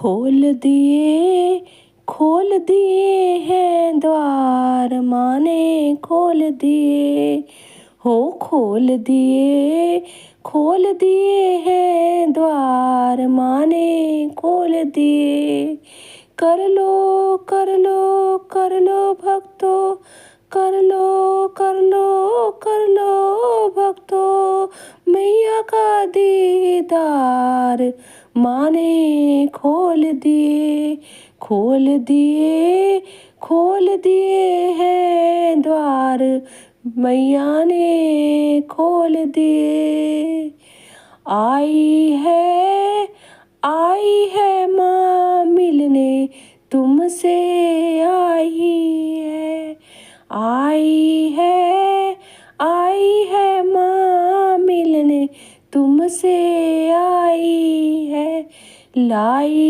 खोल दिए हैं द्वार माँ ने खोल दिए हो, खोल दिए हैं द्वार माँ ने खोल दिए। कर लो कर लो कर लो भक्तों, कर लो कर लो कर लो भक्तों, मैया का दीदार माँ ने खोल दिए, खोल दिए हैं द्वार मैया ने खोल दिए। आई है माँ मिलने तुमसे आई है माँ मिलने तुमसे आई है, लाई